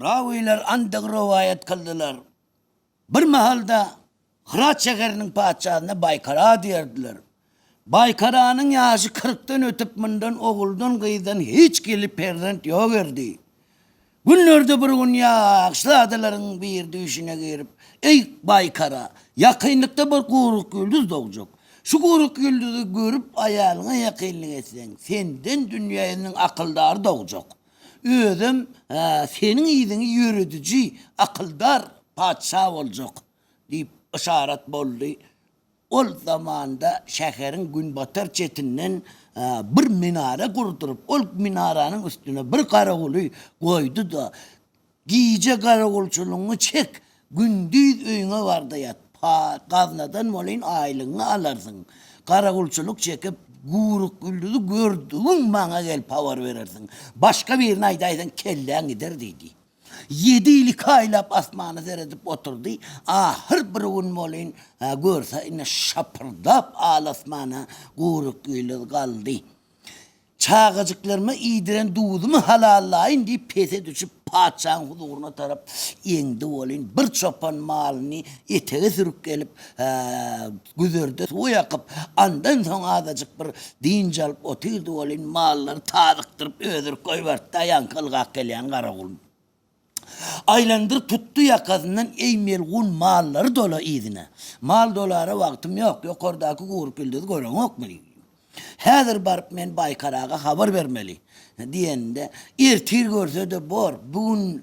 Raviler andık rivayet kıldılar. Bir mahalda Hırat şehrinin padişahına Baykara derdiler. Baykara'nın yaşı 40'tan ötüp mından oğuldan kıyıdan hiç gelip perzent yok erdi. Günlerde bir gün yaşlıadıların bir düşüne girip, ey Baykara, yakınlıkta bir kuyruk güldüz doğacak. Şu kuyruk güldüzü görüp ayağına yakınlık etsen, senden dünyanın akıldarı doğacak. Özüm senin iyiliğini yürütücü akıldar padişah olacak deyip işaret boldu. O zamanda şehrin Günbatar çetinden bir minare kurdurup, o minaranın üstüne bir karakolu koydu da, giyece karakolçuluğunu çek, gündüz öyüne vardı yat. Gaznadan olayın aylığını alarsın. Karakolçuluk çekip, kuyruk güldüğü gördüğün bana gel pavar verirsin. Başka birine aydaysan kellen gider dedi. 7 ilik aylap asmanı seyredip oturdu. Ahır bir gün molin görse yine şapırdap al asmana kuyruk güldüğü kaldı. Çağacıklarıma iyidiren duğdumu halallayın deyip pese düşüp padişahın huzuruna tarap yendi olin. Bir çopan malını eteğe sürüp gelip güzerde su yakıp andan sonra azıcık bir deyince alıp oturdu olin. Malları tadıktırıp ödür koyverdi. Yankılgak gelen karakulun. Aylandır tuttu yakasından eymelgun malları dola idine. Mal dolara vaktim yok. Yok oradaki kuyruk güldüğü gören yok mu? Hazır barıp men Baykara'ya haber vermeli. Diyende ertir görse de bor. Bugün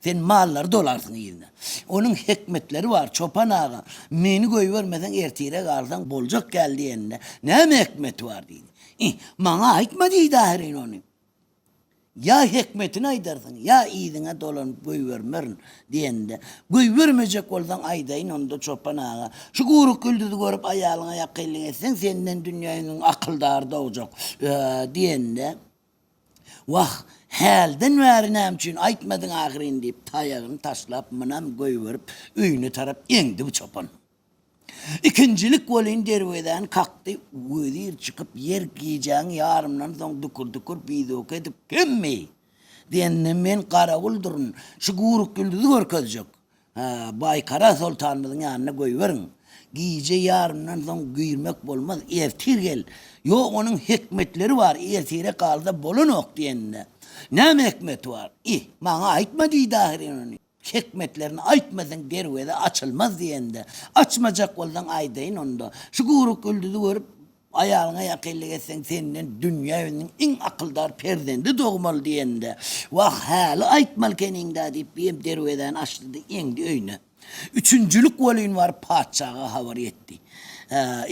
sen malları dolarsın yine. Onun hikmetleri var. Çopan ağa. Meni koyuvermeden ertire kalsan bolcak gel diyende. Ne hikmeti var dedi. Bana ait mi deydi ahirin onu? Ya hikmetini aydarsın, ya iyiliğine dolanıp koyuvermerin diyende. Koyuvermeyecek olsan aydayın onu da çopan ağa. Şu kuyruk güldüğü görüp ayağına yakınlık etsen senden dünyanın akıldarı doğacak diyende. Vah halden verinem için aytmadın ahirin deyip tayağını taşlap mınam koyuverip üyünü tarap yendi bu çopan. İkincilik golün derveden kalktı, vüzir çıkıp yer giyeceğin yarımdan son dukur bidok edip kemme diyenle men karakul durun, şu kuyruk güldüğü görkezecek. Baykara Sultanı'nın yanına koyuverin. Giyece yarımdan son giyirmek olmaz, ertir gel. Yok onun hikmetleri var, ertire kaldı bolun ok diyenle. Ne hikmeti var? Bana aitme deydi ahirin onu. Hikmetlerini aytmadan dervede açılmaz diyende. Açmayacak oldan aydayın onda. Şu kuyruk güldüğü görüp ayağına yakınlık etsen senden dünyanın en akıldar perdendi doğmalı diyende. Vah hali aytmal keninde deyip benim derveden açtı yendi öyne. Üçüncülük golün var padişaha havar etti.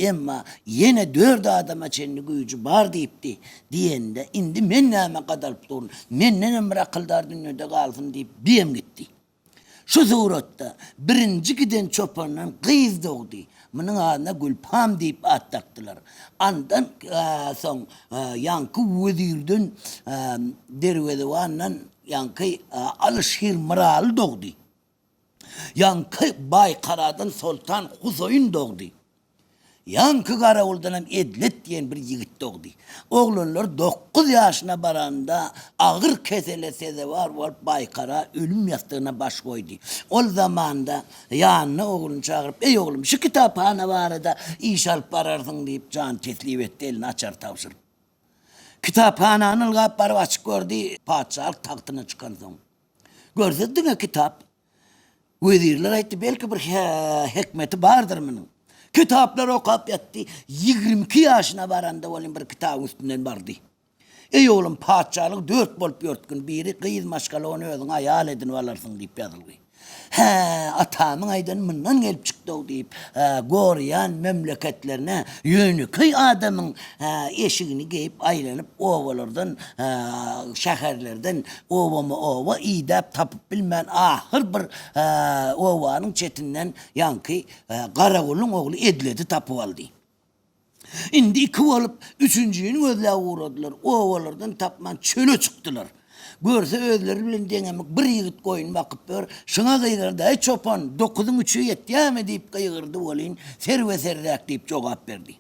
Ama yine 4 adama çenli gücü var deyipti diyende indi men neme kadar durun. Men nenem akıldar dünyada kalsın deyip biyem gitti. Şu surette birinci giden çopanın kız doğdu. Bunun adına Gülpam deyip at taktılar. Andan son yankı vüzirden dervede vanan yankı Alışhir Mıralı doğdu. Yankı Baykara'dan Sultan Husoyun doğdu. Yankı Karakul'dan Edlet diyen bir yigit doğdu. Oğlanlar 9 yaşına baranda ağır keselese de var Baykara ölüm yastığına baş koydu. O zamanda yanına oğlunu çağırıp ey oğlum şu kitaphane var da iş alıp bararsın deyip can teslim etti elini açar tavşırıp. Kitaphane'nin kapları açık gördü padişah tahtına çıkan zaman. Gördün mü kitap? Vezirler ayıttı belki bir hikmeti vardır bunun. Kitaplar okuyup yattı. 22 yaşına varanda oğlum bir kitabın üstünden vardı. Ey oğlum padişahlık 4 bolup 4 gün biri kıyız maşkalı onu ödün hayal edin valarsın deyip yazıldı. Atamın aydan bundan gelip çıktı o deyip Goryan memleketlerine yönü kıy adamın eşiğini giyip aylanıp ovalardan şehirlerden ova idap tapıp bilmen ahır bir ovanın çetinden yankı Karakul'un oğlu Edlet'i tapı aldı. İndi 2 olup 3'üncüyünü gözle uğradılar. Ovalardan tapman çöle çıktılar. Görse özleri bilen denemek bir yigit koyun bakıp bör. Şuna kıygırdı ey çopan 9'un 3'ü yetti ya mı deyip kıygırdı olayın. Serve serrek deyip cevap verdi.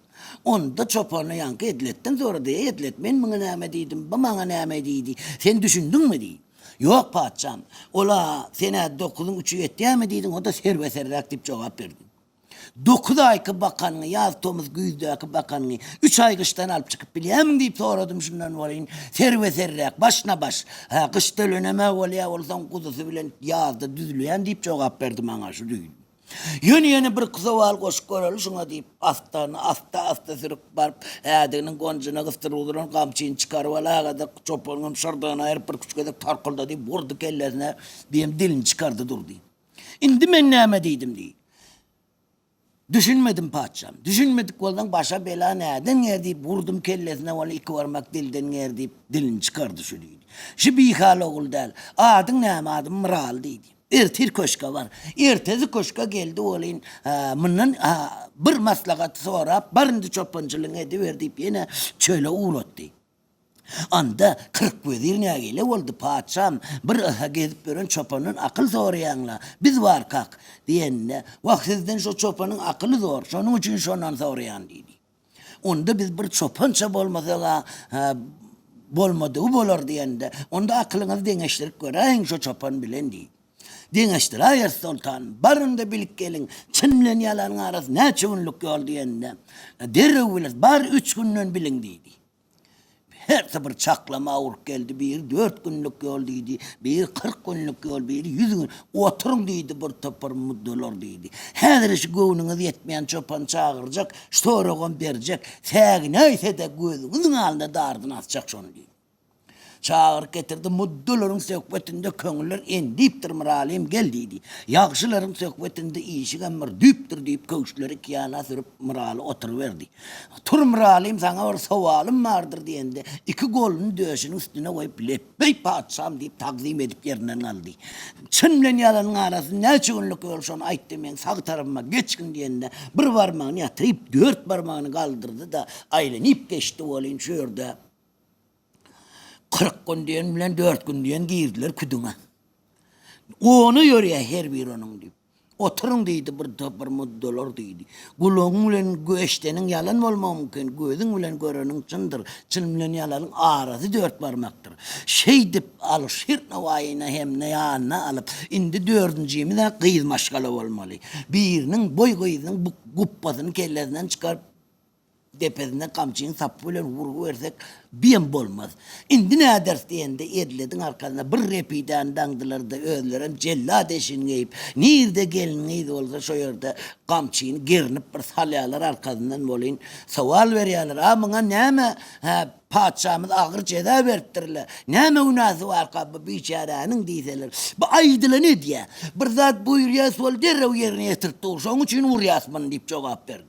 Onu da çopanla yankı Edlet'ten sonra diye Edlet ben bana nâme deydim, bana nâme deydi. Sen düşündün mü deydi. Yok paçam. Ola sene 9'un 3'ü yetti mi dedin, o da serveserrak deyip cevap verdin. 9 ayki bakanını, yaz tomuz güzdeki bakanını 3 ay kıştan alıp çıkıp bileyim deyip soradım şundan olayın. Serveserrak başına baş. Ha, kış dölöneme olaya olsan kuzusu bilen yazda düzlüyen deyip cevap verdim bana şu düğün. Yeni bir kısa var koşuk göreli şuna deyip asta sürüp barıp adının goncuna kıstırıldırın kamçıyını çıkarıp alağada çopanın şırdığına her bir küçük edip tarkılda deyip vurdu kellesine benim dilini çıkardı dur deyip. İndi ben neyme deydim deyip. Düşünmedim paçam. Düşünmedik oldan başa bela nereden yer deyip vurdum kellesine valla 2 varmak dilden yer deyip dilini çıkardı şu deyip. Şu bir hal oğul del. Adın neyme adım Mıral deyip. Ertir koşka var. Ertesi koşka geldi olayın. Bundan bir maslahat sonra barındı çopancılığını ediver deyip yine çöyle uğrattı. Anda 40 gözür ne gele oldu paçam. Bir gezip gören çopanın akıl sorayanla. Biz var kak diyenle. Vaksizden şu çopanın akıllı zor. Şunun için şundan sorayan dedi. Onda biz bir çopança olmasa bolmadı o bolur diyende. Onda aklınızı deneştirip gören şu çopan bilen değil. Deneştir ayar sultan. Barında bilik gelin. Çınlen yalanın arası ne çoğunluk yol diyende. Derrev bilir. Bar 3 günden bilin dedi. Her sabır çaklama uğruk geldi. Bir 4 günlük yol dedi. Bir 40 günlük yol, bir 100 gün. Oturun dedi bir topar muddolar dedi. Her iş göğününüz yetmeyen çopan çağıracak. Ştoğruğun verecek. Sen neyse de gözünüzün alında dardın atacak şunu dedi. Çağır getirdi mudduların söhbetinde köngüller endiptir Mıralim geldiydi. Yakşıların söhbetinde işi gamır düptür deyip köşkleri kiyana sürüp Mıral'ı oturuverdi. Tur Mıralim sana var savalım vardır diyende 2 golünü döşünün üstüne koyup lebbey patsam deyip takzim edip yerinden aldı. Çınlen yalanın arası ne çoğunluk olsun ayttım ben sağ tarafıma geçkin diyende bir parmağını yatırıp 4 parmağını kaldırdı da aylanıp geçti olayın şurada. 40 gün diyen bilen 4 gün diyen girdiler küdüne. Onu yörüye her bir onun deyip. Oturun deydi bir muddolar deydi. Kulağın bilen göçtenin yalan olma mümkün. Gözün bilen görenin çındır. Çın bilen yalanın arası 4 parmaktır. Şey deyip alışır nevayına hem ne yanına alıp. Indi 4. de kıyız maşgala olmalı. Birinin boy kıyızının bu kuppasını kellesinden çıkarıp tepesinden kamçının sapıyla vurgu versek bir olmaz. İndi ne ders diyende ediledin arkasında bir repiden dangdılar da öldüren cellad eşini giyip nerede gelin neydi olsa şu yerde kamçını girinip bir salyalar arkasından olayın saval veriyorlar. Amına neme padişahımız ağır ceza verttirler. Neme unası var kabı biçarenin deyseler. Bu aydıla ne diye? Bir zat buyuruyor sol derrev yerine yetirtti. Onun için uğrayasman deyip cevap verdi.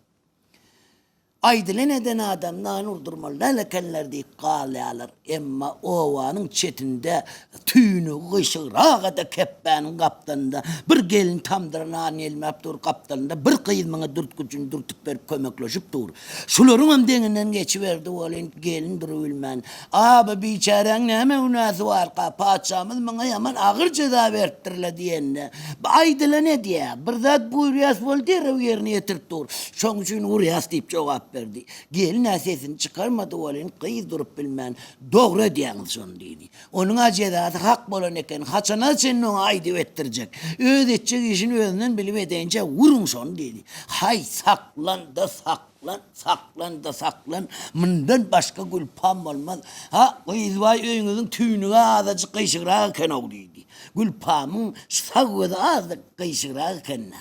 Aydile neden adam nanur durmalı lekeller deyip kalayalar. Emma ovanın çetinde tüyünü kışık rağada keppenin kaptanında bir gelin tamdır nani elmep dur kaptanında bir kıyılmana durt gücünü dürtüp verip kömekleşip dur. Şuların hem deninden geçiverdi olayın gelin duruvilmen. Abi biçaren neme unası var ka padişahımız bana yaman ağır ceza verttirle diyenne. Aydile ne diye? Bir zat buyuruyas bol derev yerine yetirip dur. Şun için uğrayas deyip cevap verdi. Gelin sesini çıkarmadı olayın kıyız durup bilmen. Doğru diyeniz son dedi. Onun cezası hak bolan eken haçana senin onu aydı ettirecek. Ödetecek işini özünden bilip edince vurun son dedi. Hay saklan da saklan. Mından başka gülpam olmaz. Ha kıyız vay öyünüzün tüyünü ağzıcık kıyışırağı ken o dedi. Gülpamın sağıda ağzıcık kıyışırağı kenna.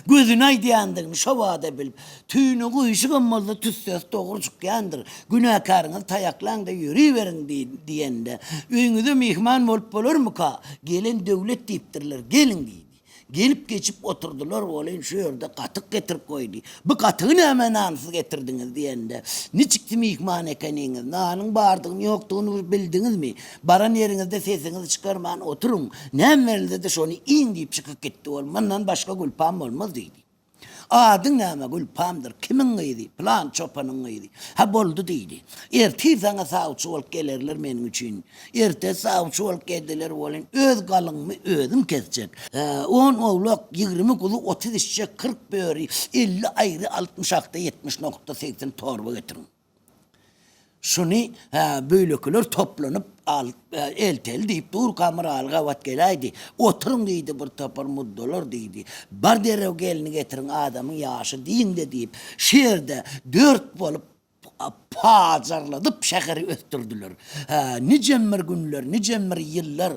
Gözün ay diyandığını şovada bilip, tüyünü kuyuşuk olmazda tüssöz doğrucuk yandır. Günahkarınız tayaklan da yürüyverin diyende. Öyünüzü mihman olup olur mu ka? Gelin devlet deyiptirler, gelin deydi. Gelip geçip oturdular olayın şu yerde katık getirip koydu. Bu katığı ne hemen ansız getirdiniz diyende. Ne çıktı mihman ekeniniz? Nanın bağırdığını yoktuğunu bildiniz mi? Baran yerinizde sesinizi çıkarmayın oturun. Ne emrelde de şunu in deyip çıkıp gitti olmandan başka gülpam olmaz deydi. Adın neme gülpamdır. Kimin gıydı? Plan çopanın gıydı. Ha boldu deydi. Erti sana savcı olup gelirler benim için. Erte savcı olup geldiler olun. Öz kalın mı özüm kesecek. 10 oğlak 20 kulu 30 işçe 40 böğrü 50 ayrı 60 akta 70.80 torba getirin. Şunu böylekiler toplanıp el deyip dur kamera alga vat gelaydi. Oturun deydi bir topar muddolar deydi. Bar derev gelini getirin adamın yaşı deyin de deyip şehirde 4 bolup pazarladıp şehri öttürdüler. Nicemmer günler, nicemmer yıllar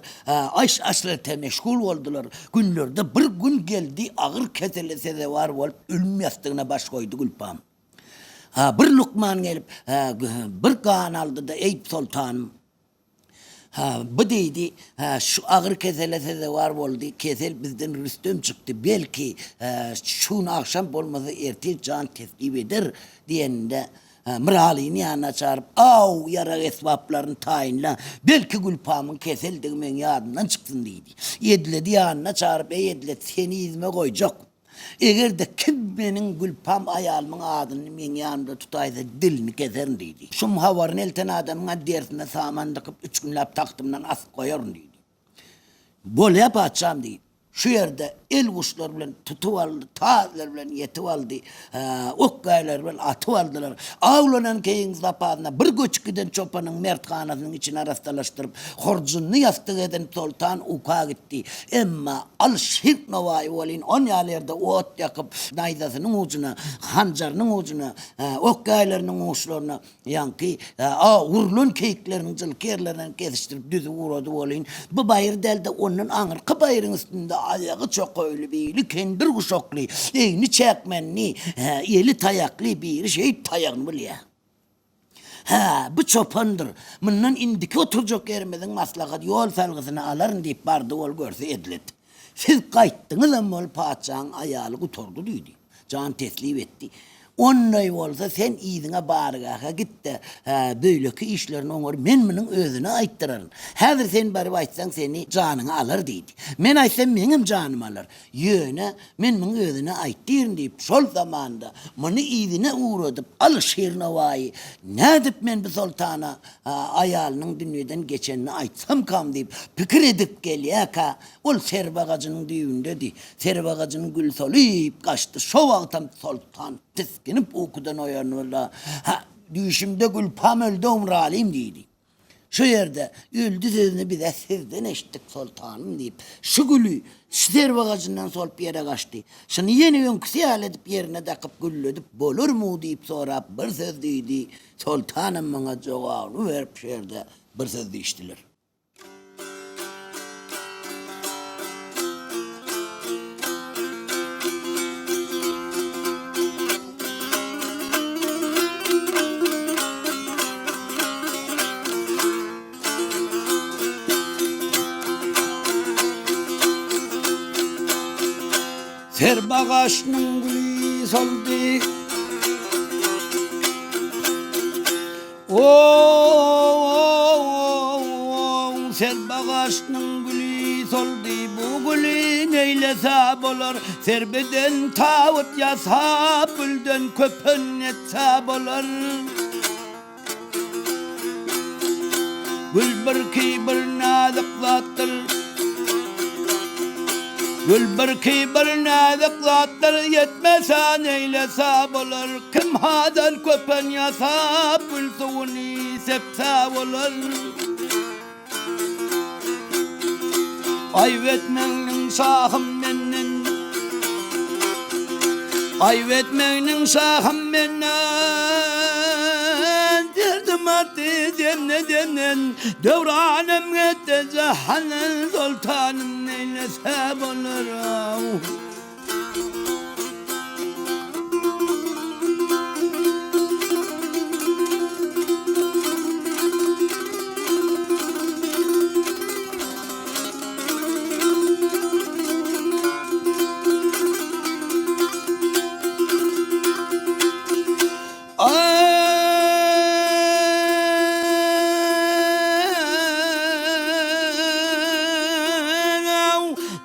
aşrete meşgul oldular. Günlerde bir gün geldi ağır keselese de var olup ölmeyastığına baş koydu Gülpam. Bir Lukman gelip bir kan aldı da Eyüp Sultanım. Bu deydi şu ağır keselese de var oldu. Kesel bizden Rüstem çıktı. Belki şunu akşam olmasa ertesi can teslim eder diyeninde Mırali'ni yanına çağırıp yara esvaplarını tayinle belki Gülpam'ın kesel demen yadından çıksın deydi. Yediledi yanına çağırıp yedilet seni izme koyacak. Eğer de kim benim Gülpam ayağımın adını men yanımda tutaysa dilini keserim deydi. Şu muhavarın elten adamın dersine saman takıp 3 gün lap taktımdan as koyarım deydi. Böyle yapacağım deydi. Şu yerde el kuşlar bilen tutuvaldı, tağlar bilen yetivaldı, okkaylar bilen atıvaldılar. Ağlanan keyin zapadına bir göç giden çopanın mertkanasının içine rastlaştırıp horcunlu yastık eden sultan uka gitti. Emma al-şirk novayı olin on yerlerde ot yakıp naydasının ucuna, hancarının ucuna, okkaylarının uçlarına yankı vurulun keyiklerinin cılkerlerinin kesiştirip düzü vuradı olin. Bu bayır delde onun ağır kıbayırın üstünde ayağı çok öyle bir kendir kuşaklı, eyni çekmenli, eli tayaklı bir şey tayağını biliyor. Bu çopandır. Bundan indiki oturacak yerimizin maslahat yol salgısını aların deyip bardı ol görse edilet. Siz kayttınız ama ol padişahın ayağını kutordu deydi. Can teslim etti. Onday olsa sen iyidine barıgaha git de böyleki işlerini onar men minin özüne ayttırarın. Hazır sen bari aytsan seni canını alır deydi. Men aytsam benim canım alır. Yöne men minin özüne ayttırın deyip şol zamanda bunu iyidine uğradıp alışır novayı. Ne edip men bu sultana ayalının dünyadan geçenini aytsam kam deyip fikir edip geliyor ka. Ol serbagacının düğünde di. Serbagacının gül soluyup kaçtı. Şov altam sultan tiskinip okudan oyanırlar. Düşümde Gülpam öldü umralıyım deydi. Şu yerde öldü sözünü bize sizden eşittik sultanım deyip şu gülü şu serbagacından solup yere kaçtı. Şunu yeni önküsü edip yerine takıp gülledip bolur mu deyip sonra bir söz deydi. Sultanım bana cevabını verip şu yerde bir söz deyiştiler. Serbagaşının gülü soldu. Serbagaşının gülü soldu. Bu gülü neylese bolar. Serbeden tavut yasa, gülden köpen etse bolar. Gül bir ki bir nadıklattır. Gül bir ki bir nadıklattır, yetmese neylese bolar. Kim hadan köpen yasa, gül suvunu sepse bolar. Ayvetmenin şahım mennen, ayvetmenin şahım mennen. Derdim artı cennetinden, devranım gitti cehennem. Sultanım neylese bolar.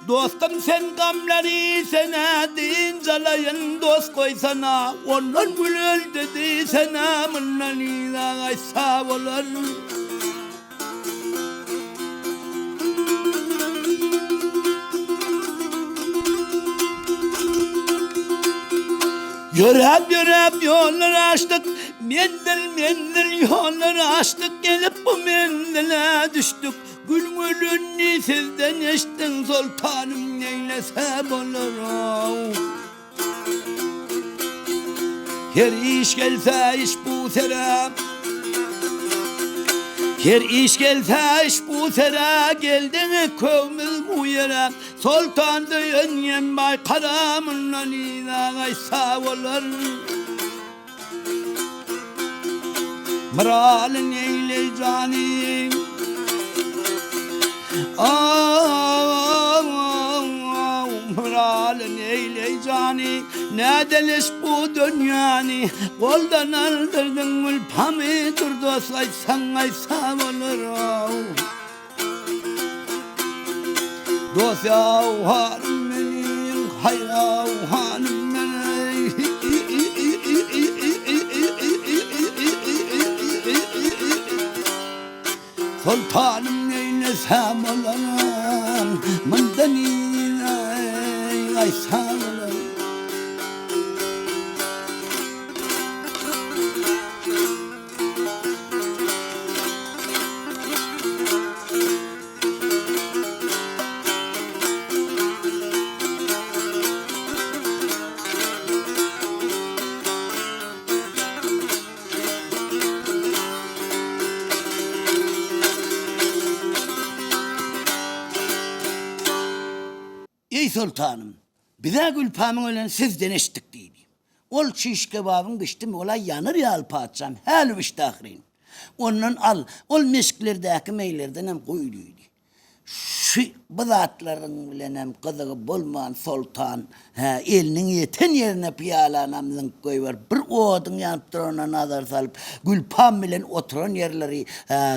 Dostum sen gamları sana din calayın dost koy sana. Ondan gül öldü sana mınnan iyilağay sağ olur. Yörep yollar açtık, Mendil yolları açtık gelip bu mendile düştük. Gülgülünü sizden eştin sultanım neylesem olur. Her iş gelse iş bu sere, her iş gelse iş bu sere, geldin kövmüz bu yere. Sultan duyun bay karamınla nidagay sağ olur. Mıralın eyle canim, mıralın eyle canim. Ne deliş bu dünyanı, koldan aldırdın ülpamı, durdu saysan aysam olur. Dost yav hanım benim, hayrav hanım benim. Sultanım neylesem olalım, mındani aysam olalım. Ey sultanım, bize Gülpam'ın ölen sizden eşittik değil. Ol şiş kebabın piştim, olay yanır ya al padişahım, hal viştahrin. Onun al, ol meşklerdeki meylerden hem koyuluydu. Şu bıdatların bilen hem kızığı bulman sultan, elinin yeten yerine piyalanamızın koyuver. Bir oğudun yanıp durana nazar salıp, Gülpam bilen oturan yerleri,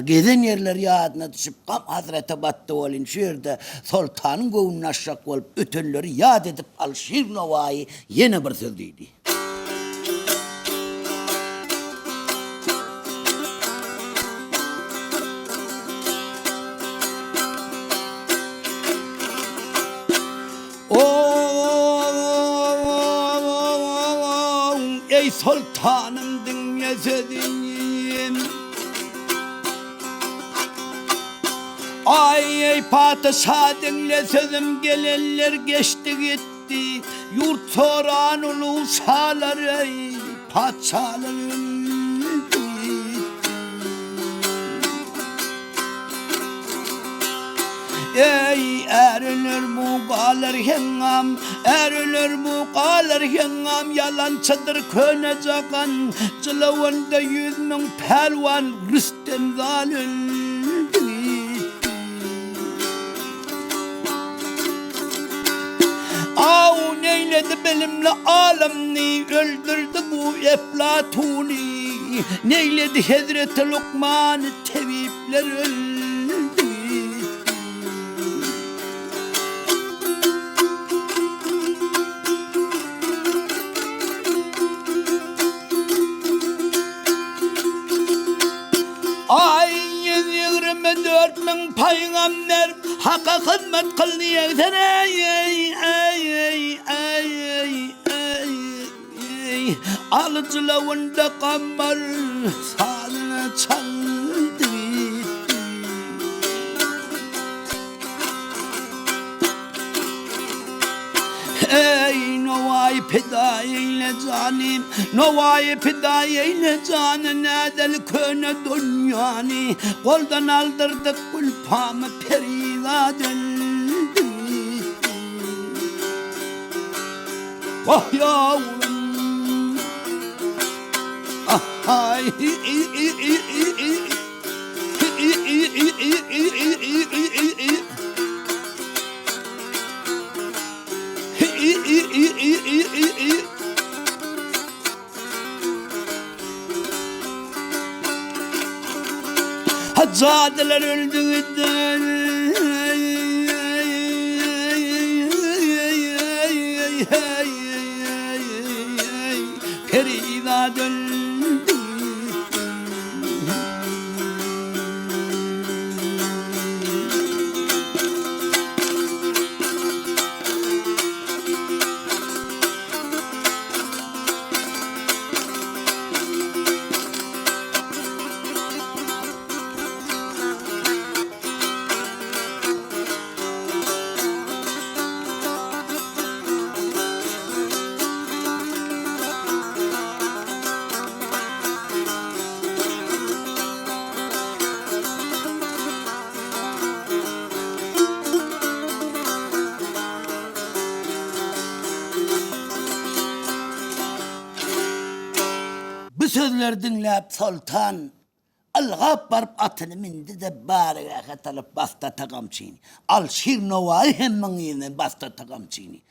gezen yerleri yadına düşüp, kam hazrete battı olun. Şu yerde sultanın göğünün aşağı olup, ötünleri yad edip al şiir novayı yeni bir sözdeydi. Ey sultanım dinle sözüm, ay ey padişah dinle sözüm, gelenler geçti gitti, yurt soran ulu uşağlar ey padişahlarım. Ey erilir bu galer hengam, erilir bu galer hengam, yalancıdır köne cakan, cılavında 100.000 pelvan Rüstem zalim. Av neyledi benimle alemni, öldürdü bu Eflatuni, neyledi Hazreti Lokman, tevipler öldü. Ay 124.000 peygamber Hakka hizmet kıldı yekten ey alıcılavında kamar salına çaldı. Ey novayı pida eyle canim, novayı pida eyle canı, nedel köne dünyani, koldan aldırdık Gülpam'ı perizaden. Vah yavrum, ay Haccadeler öldüğünden perida döndü. sözler dinlep sultan algap barıp atını mindi de bariga katalıp basta takamçini. Al Şirnova'yı hemmen yine basta takamçini.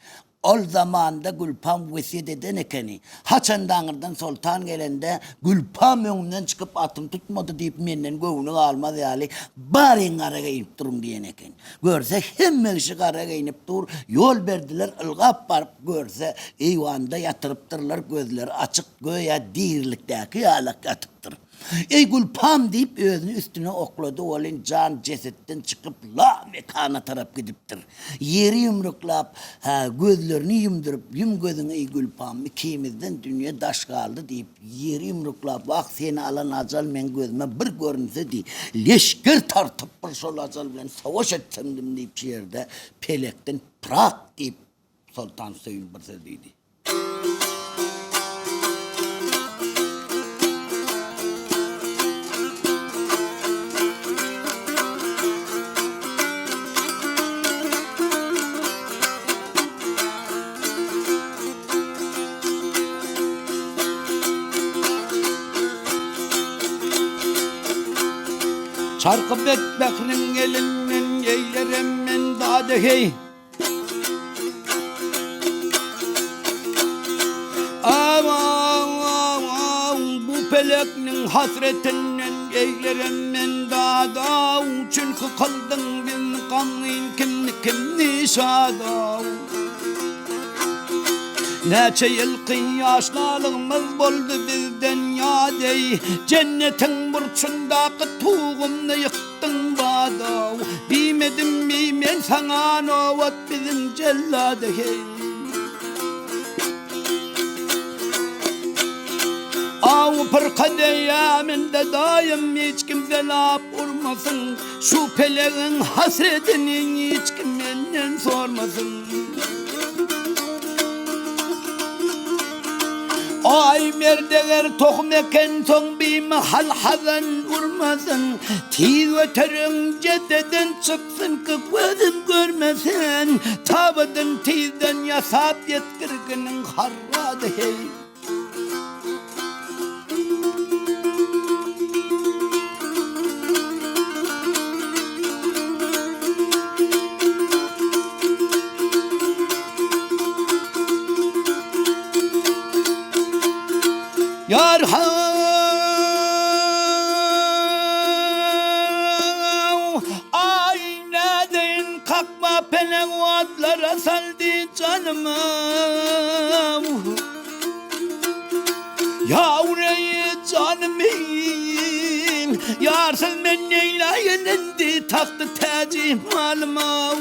Ol zamanda Gülpam vesiyet eden ekeni. Haçan dağırdan sultan gelende Gülpam önümden çıkıp atım tutmadı deyip menden göğünü almadı yani. Bari araga inip durun diyen eken. Görse hemen ışık araga inip dur. Yol verdiler ılgap barıp görse eyvanda yatırıptırlar gözleri açık göğe dirlikteki yalak yatıptır. Ey Gülpam deyip özünü üstüne okladı olin can cesetten çıkıp la mekana taraf gidiptir. Yeri yumruklap gözlerini yumdurup yum gözünü ey Gülpam ikimizden dünya daş kaldı deyip yeri yumruklap bak seni alan acal men gözüme bir görünse dey leşker tartıp bir sol acal bilen savaş etsem deyip yerde pelekten prak deyip Sultan Hüseyin bir söz deydi. Çarkı bekbekinin elinden yeylerim men dade hey. Aman bu peleknin hasretinden yeylerim men dada. Çünkü kaldın bin kanın kimni şada. Neçe yıl kıyaşlalığımız boldu bizden ya dey. Cennetin burçundaki tuğumunu yıktın bada. Bilmedim bilmen sana novat bizim celladı hey. Av bir kadeyaminde daim hiç kimse laf vurmasın. Şu peleğin hasretini hiç kim benden sormasın. Ay merdeler tohmeken son bir mahal hazan vurmasın. Tiz öterin ceddeden çıksın ki gözüm görmesin. Tabadın tizden yasap yetkirginin harradı hey. Yar aynadın kalkma pelek otlara saldı canımı. Yavreyi canımın yarsız men neyleyen endi taktı tacı malıma.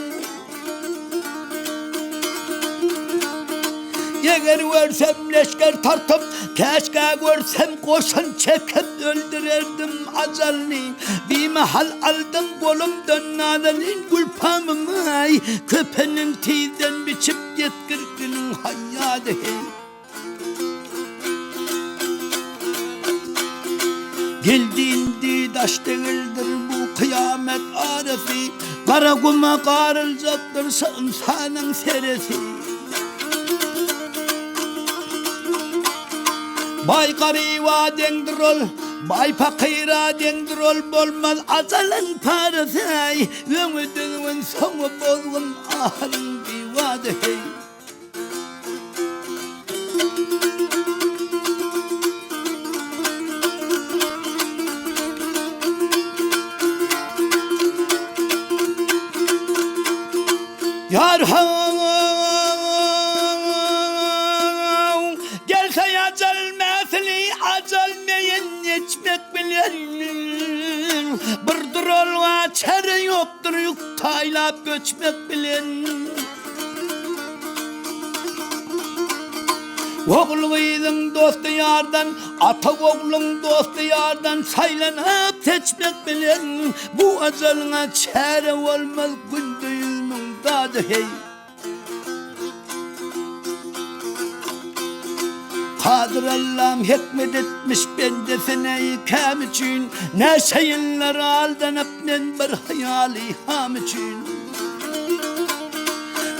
Eğer görsem leşker tartıp keşke görsem koşun çekip öldürerdim acalını. Bir mahal aldım kolumdan nadalın Gülpam'ımı ay. Köpenin tizden biçip yetkirkinin hayyadı hey. Geldiğinde taş değildir bu kıyamet arası. Kara kuma karılacaktır insanın seresi. Bay gariva dengdir ol, bay fakira dengdir ol, bolmaz azalın parası ay. Ümidinin sonu bozgun ahırın divadı hey. Yar gelse acel mesli acelmeyen geçmek bilir. Bir durulva çare yoktur yuktaylap göçmek bilen. Oğluydun dostu yardan, ata oğlun dostu yardan saylanıp seçmek bilen. Bu acelına çare olmaz gündüzünün dadı hey. Kadir Allah'ım hikmet etmiş bendesine ikam için. Ne şeyinler aldanıp men bir hayali ham için.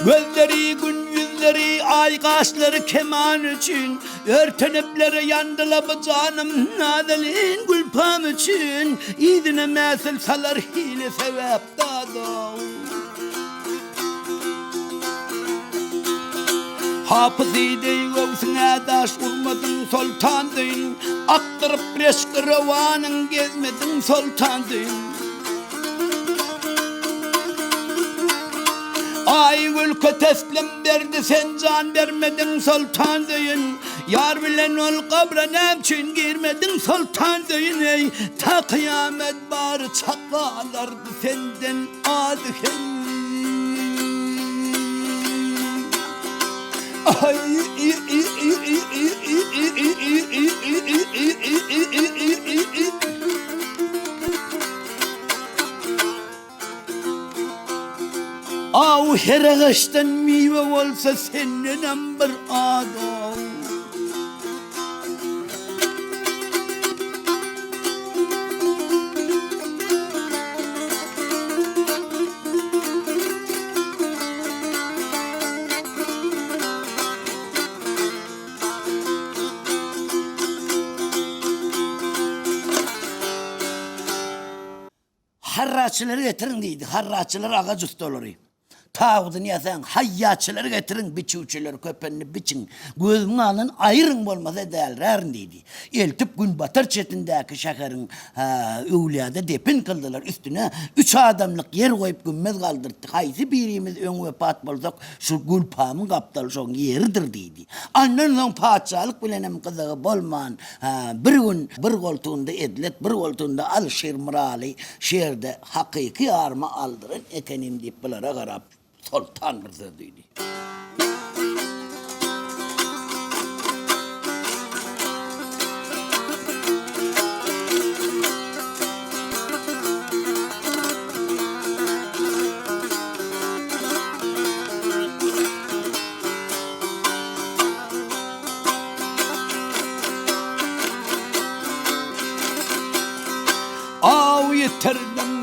Gözleri gün yüz Gözleri ay kaşları keman için, örtenipleri yandıla bu canım nadelin gülpam için. İdine mesel salar hile sevap dağda. Hafızı-i göğsüne daş vurmadın sultandın, attırıp reşkı revanın gezmedin sultandın. Ay ülke teslim verdi sen can vermedin sultandın. Yar bilen ol kabra nemçin girmedin sultandın. Ey ta kıyamet bar çakalardı senden adıkın. Av her ağaçtan meyve olsa senden bir adam. Harraçıları getirin deydi. Harraçılar ağaç ustaları. Tağudun yasan hayyaçıları getirin, biçuçuları köpenini biçin. Gözünü alın ayırın olmasa değerlerin deydi. Eltip gün batır çetindeki şakarın övliyada depin kıldılar. Üstüne 3 adamlık yer koyup gümmez kaldırdık. Haysi birimiz ön ve pat bolsak şu gülpamın kaptalı son yeridir deydi. Annen son patşalık bilenem kızığı bolman. Bir gün bir koltuğunda edlet, bir koltuğunda al şirmırali şerde hakiki arma aldırın etenim deyip bilara karab. Sultan Rıza'dıydı. Av yeterdim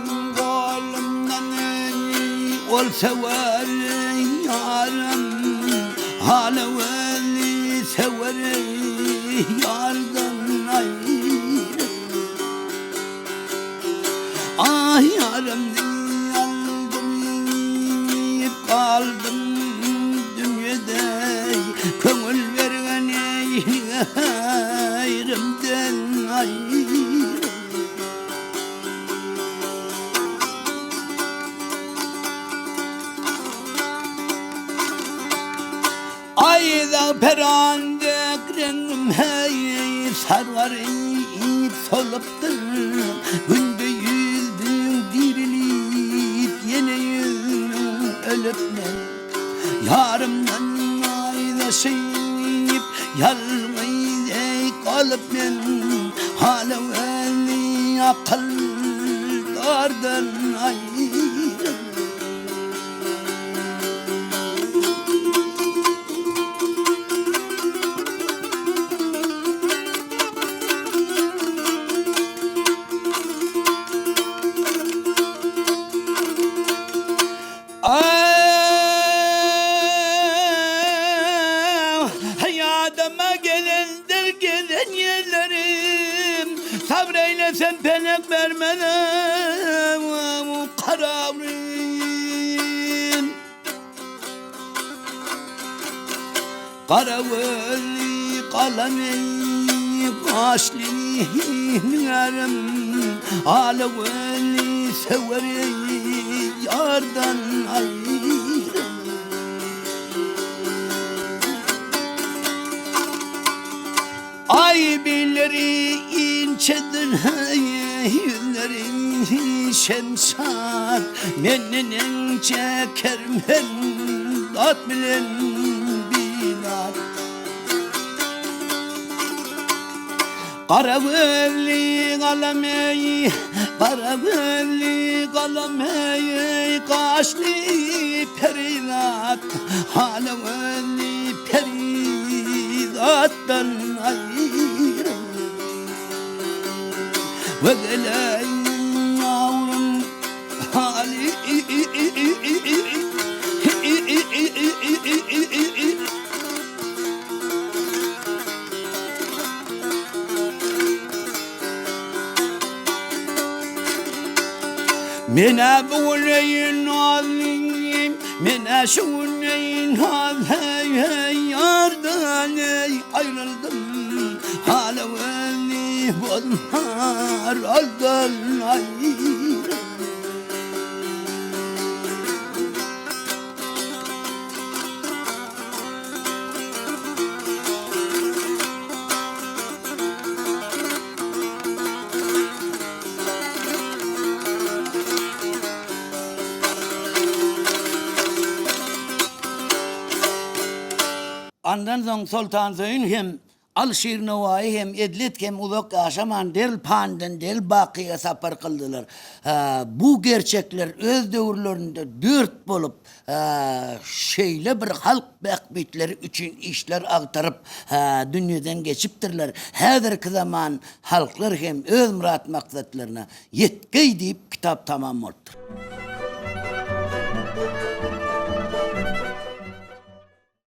ol sever yarım, hala veli sever yardan ayrı. Ah yarım aldım kaldım dünyada, köngül vergen ayrımdan ayrı. Ayda perandek rengim hey sararıp soluptur. Günde yüzdüm dirilip yine yüzdüm ölüp ne. Yarımdan aydaşıp yalmayı kalıp ben. Hala veli akıllardan ayrı. Hayatıma gelendir gelen yerlerim, sabreylesen penek vermeden kararım. Karaveli kalemi kaşlı yarım, alaveli severi yardan ayrı. Ay billeri inçedir yüzleri şemşat, menen çekerim ben dat bilen bilat. Karaveli kalameyi, karaveli kalameyi kaşlı perilat, halaveli perilattan ayrı. Ve gelen yavrum hali Mena buleyin alim, mena şuneyin hey hey yardan ey ayrıldım. Hala veli bunlar aldan ayrıldım. Andan soň Sultan Zöyn hem Alşir Nowai hem Edlet hem Uzak Aşaman del Pandan del Bakiye sapar kıldılar. Bu gerçekler öz döwürlerinde dört bolup şeýle bir halk bekbetleri üçün işler agtarıp dünýeden geçipdirler. Häzirki zaman halklar hem öz murat maksatlaryna yetgey diýip kitap tamam bolupdyr.